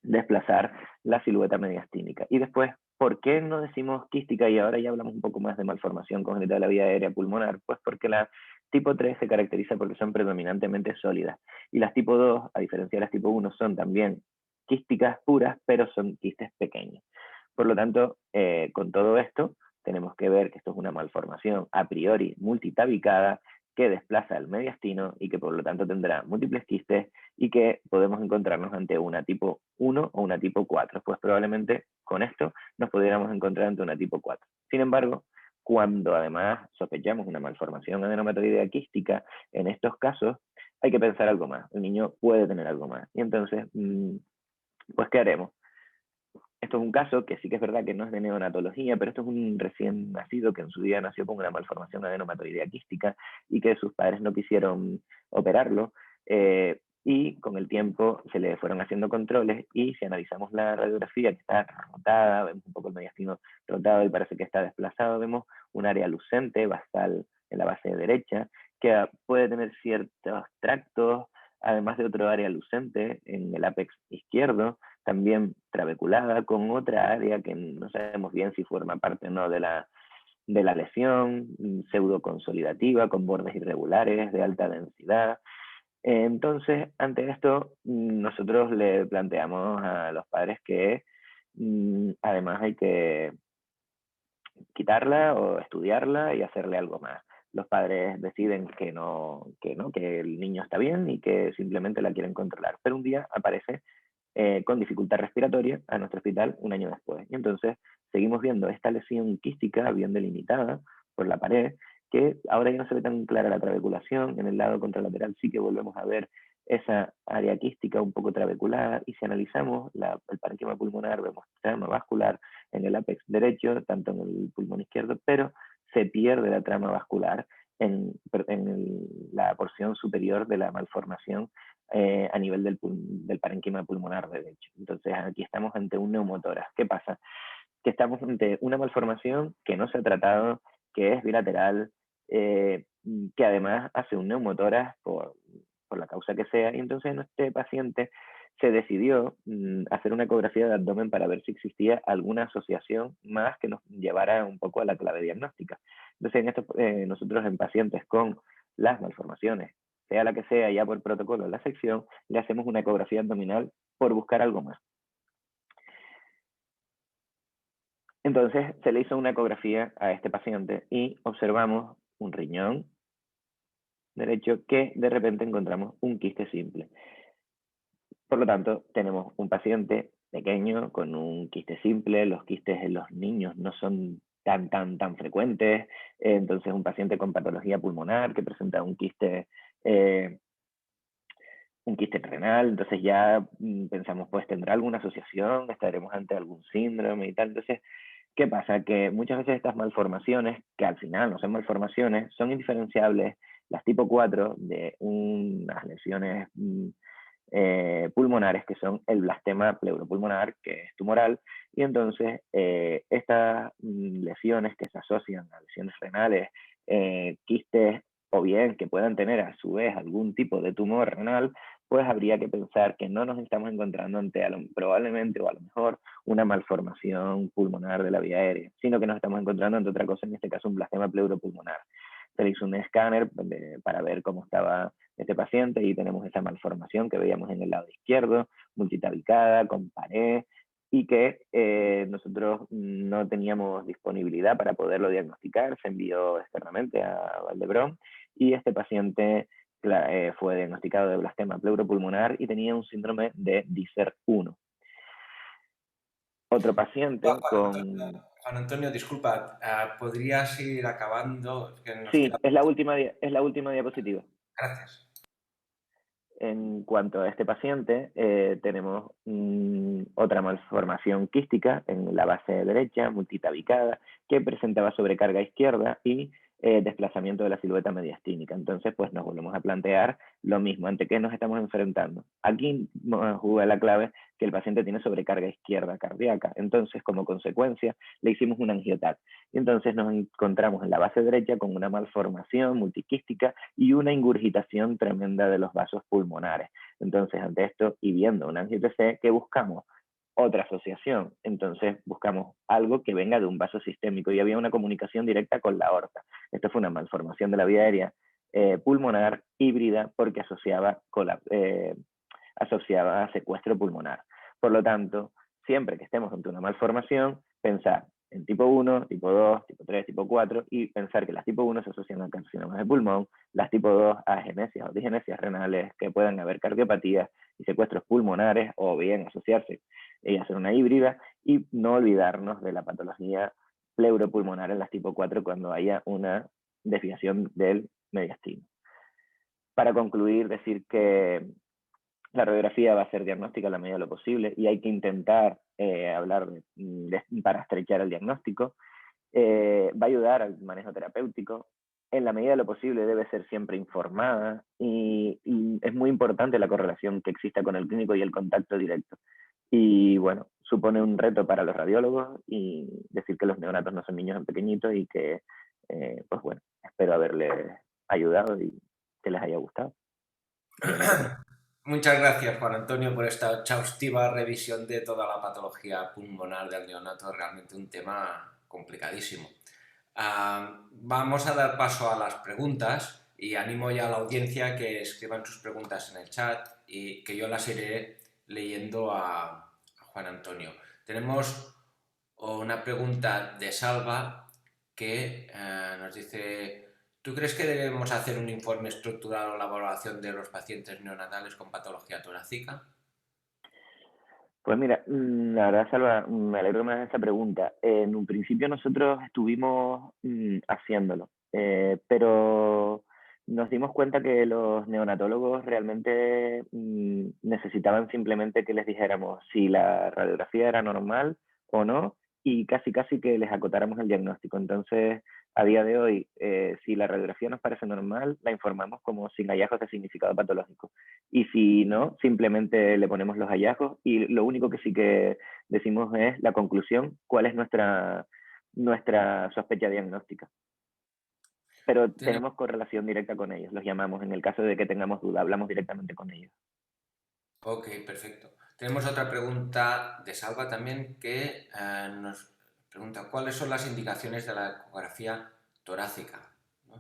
desplazar la silueta mediastínica. Y después, ¿por qué no decimos quística? Y ahora ya hablamos un poco más de malformación congénita de la vía aérea pulmonar. Pues porque la tipo 3 se caracteriza porque son predominantemente sólidas. Y las tipo 2, a diferencia de las tipo 1, son también quísticas puras, pero son quistes pequeños. Por lo tanto, con todo esto, tenemos que ver que esto es una malformación a priori multitabicada que desplaza el mediastino y que por lo tanto tendrá múltiples quistes y que podemos encontrarnos ante una tipo 1 o una tipo 4. Pues probablemente con esto nos pudiéramos encontrar ante una tipo 4. Sin embargo, cuando además sospechamos una malformación adenomatoidea quística, en estos casos hay que pensar algo más. El niño puede tener algo más. Y entonces, pues, ¿qué haremos? Esto es un caso que sí que es verdad que no es de neonatología, pero esto es un recién nacido que en su día nació con una malformación adenomatoidea quística y que sus padres no quisieron operarlo. Y con el tiempo se le fueron haciendo controles y si analizamos la radiografía que está rotada, vemos un poco el mediastino rotado y parece que está desplazado, vemos un área lucente basal en la base derecha que puede tener ciertos tractos, además de otro área lucente en el ápex izquierdo, también trabeculada, con otra área que no sabemos bien si forma parte o no de la lesión, pseudoconsolidativa, con bordes irregulares, de alta densidad. Entonces, ante esto, nosotros le planteamos a los padres que además hay que quitarla o estudiarla y hacerle algo más. Los padres deciden que el niño está bien y que simplemente la quieren controlar. Pero un día aparece con dificultad respiratoria a nuestro hospital un año después. Y entonces seguimos viendo esta lesión quística bien delimitada por la pared, que ahora ya no se ve tan clara la trabeculación, en el lado contralateral sí que volvemos a ver esa área quística un poco trabeculada, y si analizamos el parénquima pulmonar vemos trama vascular en el ápex derecho, tanto en el pulmón izquierdo, pero se pierde la trama vascular la porción superior de la malformación a nivel del parénquima pulmonar derecho. Entonces aquí estamos ante un neumotórax. ¿Qué pasa? Que estamos ante una malformación que no se ha tratado, que es bilateral, que además hace un neumotórax por la causa que sea, y entonces en este paciente se decidió hacer una ecografía de abdomen para ver si existía alguna asociación más que nos llevara un poco a la clave diagnóstica. Entonces, nosotros en pacientes con las malformaciones, sea la que sea, ya por protocolo de la sección, le hacemos una ecografía abdominal por buscar algo más. Entonces se le hizo una ecografía a este paciente y observamos un riñón derecho que de repente encontramos un quiste simple. Por lo tanto, tenemos un paciente pequeño con un quiste simple. Los quistes en los niños no son tan frecuentes. Entonces, un paciente con patología pulmonar que presenta un quiste un quiste renal, entonces ya pensamos, pues tendrá alguna asociación, estaremos ante algún síndrome y tal. Entonces, ¿qué pasa? Que muchas veces estas malformaciones, que al final no son malformaciones, son indiferenciables las tipo 4 de unas lesiones pulmonares, que son el blastema pleuropulmonar, que es tumoral, y entonces estas lesiones que se asocian a lesiones renales, quistes, o bien que puedan tener a su vez algún tipo de tumor renal, pues habría que pensar que no nos estamos encontrando ante probablemente o a lo mejor una malformación pulmonar de la vía aérea, sino que nos estamos encontrando ante otra cosa, en este caso un blastema pleuropulmonar. Se le hizo un escáner para ver cómo estaba este paciente y tenemos esa malformación que veíamos en el lado izquierdo, multitabicada, con pared, y que nosotros no teníamos disponibilidad para poderlo diagnosticar. Se envió externamente a Valdebrón y este paciente fue diagnosticado de blastema pleuropulmonar y tenía un síndrome de Dicer 1. Otro paciente con... Juan Antonio, disculpa, ¿podrías ir acabando? Es que nos queda... Sí, es la última diapositiva. Gracias. En cuanto a este paciente, tenemos otra malformación quística en la base derecha, multitabicada, que presentaba sobrecarga izquierda y desplazamiento de la silueta mediastínica. Entonces, pues nos volvemos a plantear lo mismo, ¿ante qué nos estamos enfrentando? Aquí juega la clave que el paciente tiene sobrecarga izquierda cardíaca. Entonces, como consecuencia, le hicimos un angioTAC. Y entonces nos encontramos en la base derecha con una malformación multiquística y una ingurgitación tremenda de los vasos pulmonares. Entonces, ante esto y viendo un angio-TC, ¿qué buscamos? Otra asociación. Entonces, buscamos algo que venga de un vaso sistémico y había una comunicación directa con la aorta. Esto fue una malformación de la vía aérea pulmonar híbrida porque asociaba a secuestro pulmonar. Por lo tanto, siempre que estemos ante una malformación, pensar en tipo 1, tipo 2, tipo 3, tipo 4 y pensar que las tipo 1 se asocian a carcinomas de pulmón, las tipo 2 a agenesias o digenesias renales, que puedan haber cardiopatías y secuestros pulmonares o bien asociarse y hacer una híbrida, y no olvidarnos de la patología pleuropulmonar en las tipo 4 cuando haya una desviación del mediastino. Para concluir, decir que la radiografía va a ser diagnóstica a la medida de lo posible y hay que intentar hablar para estrechar el diagnóstico. Va a ayudar al manejo terapéutico. En la medida de lo posible debe ser siempre informada y es muy importante la correlación que exista con el clínico y el contacto directo. Y bueno, supone un reto para los radiólogos y decir que los neonatos no son niños pequeñitos y que, pues bueno, espero haberles ayudado y que les haya gustado. Muchas gracias, Juan Antonio, por esta exhaustiva revisión de toda la patología pulmonar del neonato. Realmente un tema complicadísimo. Vamos a dar paso a las preguntas y animo ya a la audiencia que escriban sus preguntas en el chat y que yo las iré leyendo a Juan Antonio. Tenemos una pregunta de Salva que nos dice: ¿tú crees que debemos hacer un informe estructurado o la valoración de los pacientes neonatales con patología torácica? Pues mira, la verdad, Salva, me alegro que me hagas esta pregunta. En un principio nosotros estuvimos haciéndolo, pero nos dimos cuenta que los neonatólogos realmente necesitaban simplemente que les dijéramos si la radiografía era normal o no y casi casi que les acotáramos el diagnóstico. Entonces, a día de hoy, si la radiografía nos parece normal, la informamos como sin hallazgos de significado patológico. Y si no, simplemente le ponemos los hallazgos y lo único que sí que decimos es la conclusión, cuál es nuestra sospecha diagnóstica. Pero tenemos correlación directa con ellos, los llamamos. En el caso de que tengamos duda, hablamos directamente con ellos. Ok, perfecto. Tenemos otra pregunta de Salva también que nos pregunta: ¿cuáles son las indicaciones de la ecografía torácica? ¿No?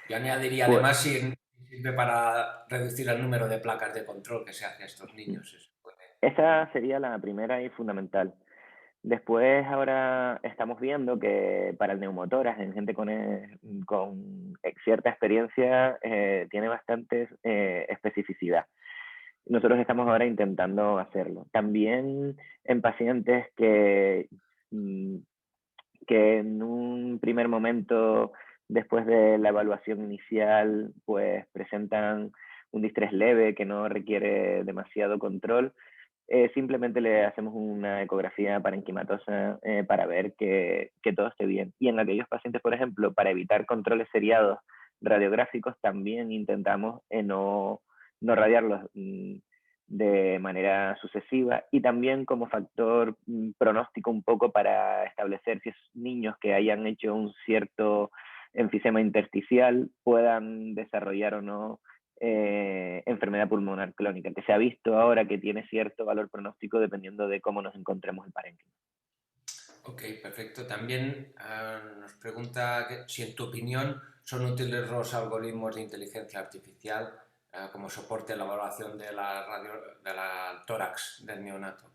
Yo añadiría Pues además si sirve para reducir el número de placas de control que se hace a estos niños. Eso esa sería la primera y fundamental. Después ahora estamos viendo que para el neumotórax en gente con cierta experiencia tiene bastante especificidad. Nosotros estamos ahora intentando hacerlo. También en pacientes mm, que en un primer momento, después de la evaluación inicial, pues presentan un distrés leve que no requiere demasiado control, simplemente le hacemos una ecografía parenquimatosa para ver que todo esté bien. Y en aquellos pacientes, por ejemplo, para evitar controles seriados radiográficos, también intentamos no radiarlos de manera sucesiva, y también como factor pronóstico un poco para establecer si es niños que hayan hecho un cierto enfisema intersticial puedan desarrollar o no enfermedad pulmonar crónica, que se ha visto ahora que tiene cierto valor pronóstico dependiendo de cómo nos encontremos el parénquima. Ok, perfecto. También nos pregunta si en tu opinión son útiles los algoritmos de inteligencia artificial como soporte en la evaluación de la tórax del neonato.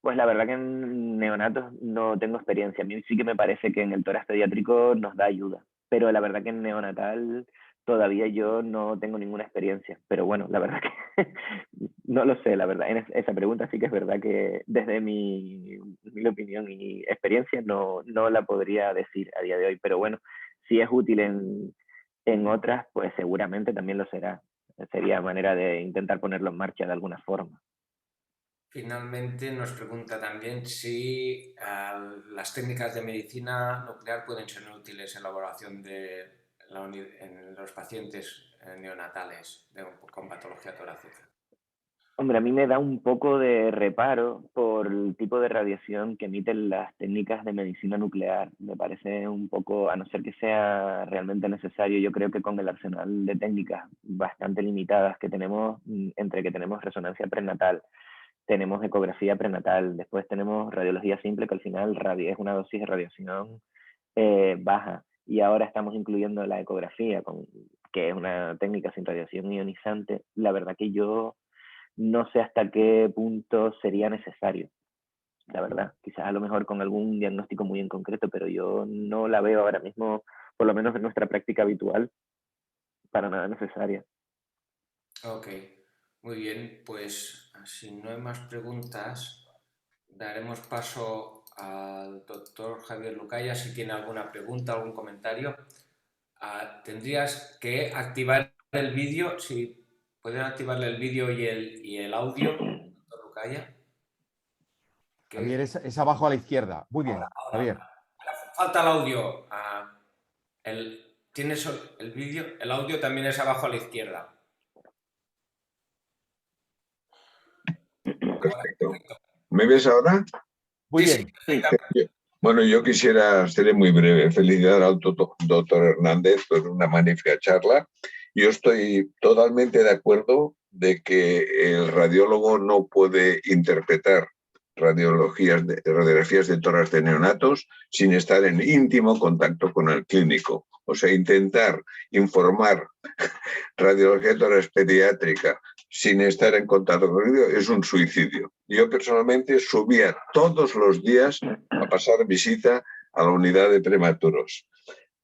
Pues la verdad que en neonatos no tengo experiencia. A mí sí que me parece que en el tórax pediátrico nos da ayuda, pero la verdad que en neonatal todavía yo no tengo ninguna experiencia. Pero bueno, la verdad que no lo sé, la verdad. En esa pregunta sí que es verdad que desde mi opinión y experiencia no la podría decir a día de hoy. Pero bueno, si es útil en otras, pues seguramente también lo será. Sería manera de intentar ponerlo en marcha de alguna forma. Finalmente nos pregunta también si las técnicas de medicina nuclear pueden ser útiles en la evaluación en los pacientes neonatales con patología torácica. Hombre, a mí me da un poco de reparo por el tipo de radiación que emiten las técnicas de medicina nuclear. Me parece un poco, a no ser que sea realmente necesario, yo creo que con el arsenal de técnicas bastante limitadas que tenemos, entre que tenemos resonancia prenatal, tenemos ecografía prenatal, después tenemos radiología simple, que al final es una dosis de radiación baja, y ahora estamos incluyendo la ecografía, que es una técnica sin radiación ionizante. La verdad que yo no sé hasta qué punto sería necesario, la verdad. Quizás a lo mejor con algún diagnóstico muy en concreto, pero yo no la veo ahora mismo, por lo menos en nuestra práctica habitual, para nada necesaria. Ok, muy bien, pues si no hay más preguntas, daremos paso al doctor Javier Lucaya si tiene alguna pregunta, algún comentario. Tendrías que activar el vídeo, si pueden activarle el vídeo y el audio, doctor Lucaya. Javier, es abajo a la izquierda. Muy bien, Javier. Falta el audio. ¿Tienes el vídeo? El audio también es abajo a la izquierda. Perfecto. ¿Me ves ahora? Muy Sí, bien. sí, perfectamente. Bueno, yo quisiera, seré muy breve, felicitar al doctor Hernández por una magnífica charla. Yo estoy totalmente de acuerdo de que el radiólogo no puede interpretar radiografías de tórax de neonatos sin estar en íntimo contacto con el clínico. O sea, intentar informar radiología de tórax pediátrica sin estar en contacto con ello es un suicidio. Yo personalmente subía todos los días a pasar visita a la unidad de prematuros.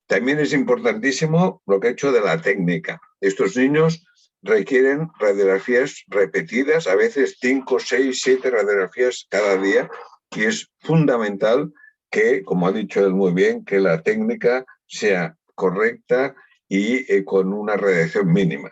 También es importantísimo lo que he hecho de la técnica. Estos niños requieren radiografías repetidas, a veces 5, 6, 7 radiografías cada día, y es fundamental que, como ha dicho él muy bien, que la técnica sea correcta y con una radiación mínima.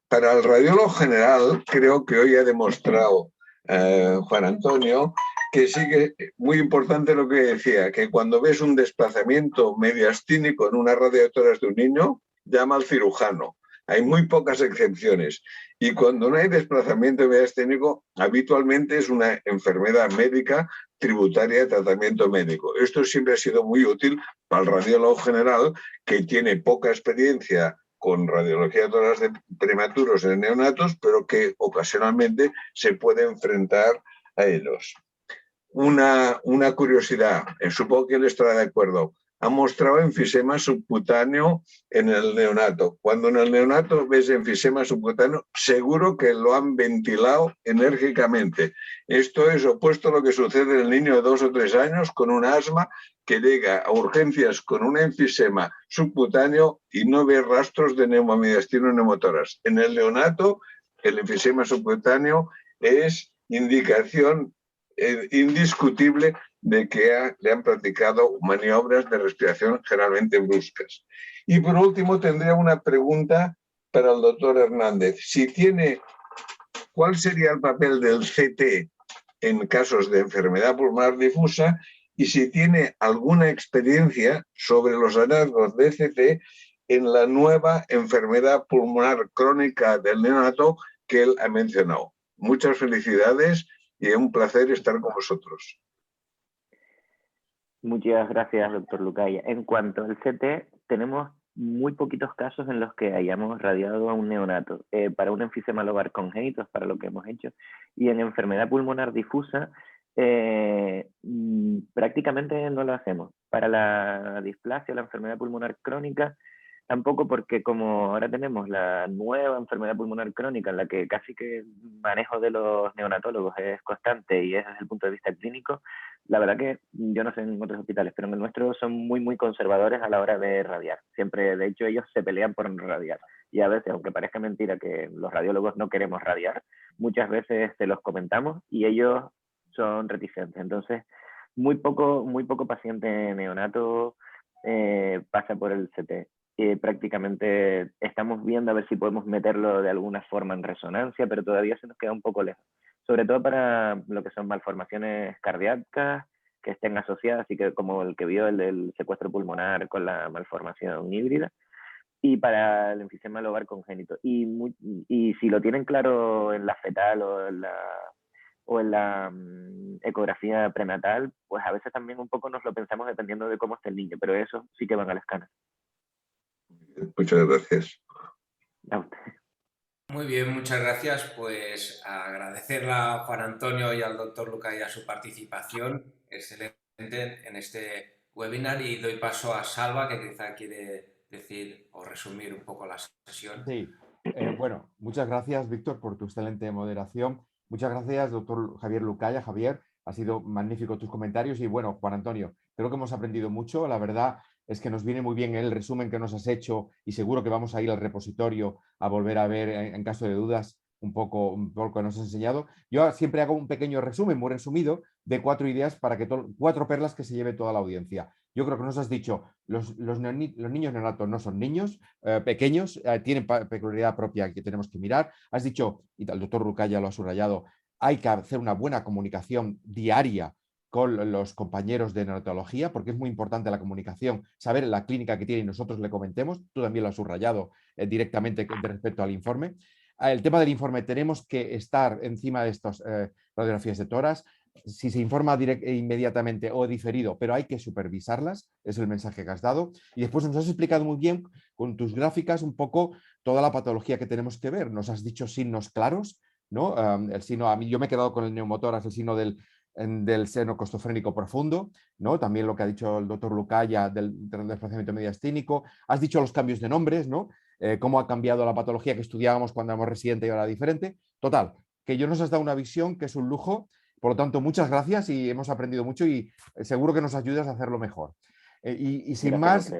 Para el radiólogo general, creo que hoy ha demostrado Juan Antonio que sí que muy importante lo que decía, que cuando ves un desplazamiento mediastínico en una radio de tórax de un niño, llama al cirujano. Hay muy pocas excepciones. Y cuando no hay desplazamiento mediastínico, habitualmente es una enfermedad médica tributaria de tratamiento médico. Esto siempre ha sido muy útil para el radiólogo general, que tiene poca experiencia con radiología de tórax de prematuros en neonatos, pero que ocasionalmente se puede enfrentar a ellos. Una curiosidad, supongo que él estará de acuerdo, ha mostrado enfisema subcutáneo en el neonato. Cuando en el neonato ves enfisema subcutáneo, seguro que lo han ventilado enérgicamente. Esto es opuesto a lo que sucede en el niño de 2 o 3 años con un asma que llega a urgencias con un enfisema subcutáneo y no ve rastros de neumomediastino en neumotórax. En el neonato, el enfisema subcutáneo es indicación indiscutible de que le han practicado maniobras de respiración generalmente bruscas. Y por último tendría una pregunta para el doctor Hernández. ¿Cuál sería el papel del CT en casos de enfermedad pulmonar difusa? Y si tiene alguna experiencia sobre los hallazgos de CT en la nueva enfermedad pulmonar crónica del neonato que él ha mencionado. Muchas felicidades y es un placer estar con vosotros. Muchas gracias, doctor Lucaya. En cuanto al CT, tenemos muy poquitos casos en los que hayamos radiado a un neonato. Para un enfisema lobar congénito es para lo que hemos hecho. Y en enfermedad pulmonar difusa, prácticamente no lo hacemos. Para la displasia, la enfermedad pulmonar crónica, tampoco, porque como ahora tenemos la nueva enfermedad pulmonar crónica en la que casi que el manejo de los neonatólogos es constante y es desde el punto de vista clínico, la verdad que yo no sé en otros hospitales, pero en el nuestro son muy conservadores a la hora de radiar. Siempre, de hecho, ellos se pelean por no radiar. Y a veces, aunque parezca mentira que los radiólogos no queremos radiar, muchas veces se los comentamos y ellos son reticentes. Entonces, muy poco paciente neonato pasa por el CT. Prácticamente estamos viendo a ver si podemos meterlo de alguna forma en resonancia, pero todavía se nos queda un poco lejos. Sobre todo para lo que son malformaciones cardíacas que estén asociadas, así que como el que vio el del secuestro pulmonar con la malformación híbrida, y para el enfisema lobar congénito. Y si lo tienen claro en la fetal o en la ecografía prenatal, pues a veces también un poco nos lo pensamos dependiendo de cómo esté el niño, pero eso sí que van al escáner. Muchas gracias. A usted. Muy bien, muchas gracias. Pues agradecerle a Juan Antonio y al doctor Lucaya su participación excelente en este webinar y doy paso a Salva, que quizá quiere decir o resumir un poco la sesión. Sí, bueno, muchas gracias, Víctor, por tu excelente moderación. Muchas gracias, doctor Javier Lucaya. Javier, ha sido magnífico tus comentarios y bueno, Juan Antonio, creo que hemos aprendido mucho. La verdad es que nos viene muy bien el resumen que nos has hecho y seguro que vamos a ir al repositorio a volver a ver, en caso de dudas, un poco que nos has enseñado. Yo siempre hago un pequeño resumen, muy resumido, de 4 ideas para que 4 perlas que se lleve toda la audiencia. Yo creo que nos has dicho, los niños neonatos no son niños pequeños, tienen peculiaridad propia que tenemos que mirar. Has dicho, y el doctor Lucaya lo ha subrayado, hay que hacer una buena comunicación diaria con los compañeros de neonatología, porque es muy importante la comunicación, saber la clínica que tiene y nosotros le comentemos. Tú también lo has subrayado directamente respecto al informe. El tema del informe, tenemos que estar encima de estas radiografías de tórax. Si se informa inmediatamente o diferido, pero hay que supervisarlas, es el mensaje que has dado. Y después nos has explicado muy bien con tus gráficas un poco toda la patología que tenemos que ver. Nos has dicho signos claros, ¿no? El signo, a mí yo me he quedado con el neumotórax, el signo del seno costofrénico profundo, ¿no? También lo que ha dicho el doctor Lucaya del desplazamiento mediastínico. Has dicho los cambios de nombres, ¿no? Cómo ha cambiado la patología que estudiábamos cuando éramos residente y ahora diferente. Total, que yo nos has dado una visión que es un lujo. Por lo tanto, muchas gracias y hemos aprendido mucho y seguro que nos ayudas a hacerlo mejor. Y sin más,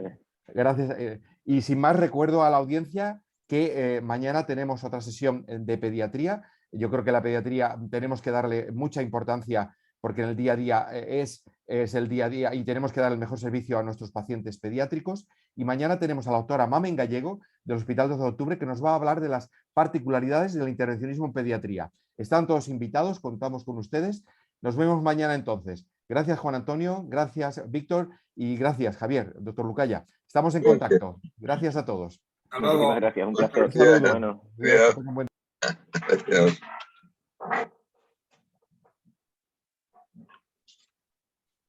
gracias. Y sin más, recuerdo a la audiencia que mañana tenemos otra sesión de pediatría. Yo creo que la pediatría tenemos que darle mucha importancia porque en el día a día es el día a día y tenemos que dar el mejor servicio a nuestros pacientes pediátricos. Y mañana tenemos a la doctora Mamen Gallego del Hospital 12 de Octubre que nos va a hablar de las particularidades del intervencionismo en pediatría. Están todos invitados, contamos con ustedes. Nos vemos mañana entonces. Gracias, Juan Antonio, gracias, Víctor, y gracias, Javier, doctor Lucaya. Estamos en contacto. Gracias a todos. Hasta luego. Muchísimas gracias, un placer. Gracias. Bueno. Adiós. Gracias.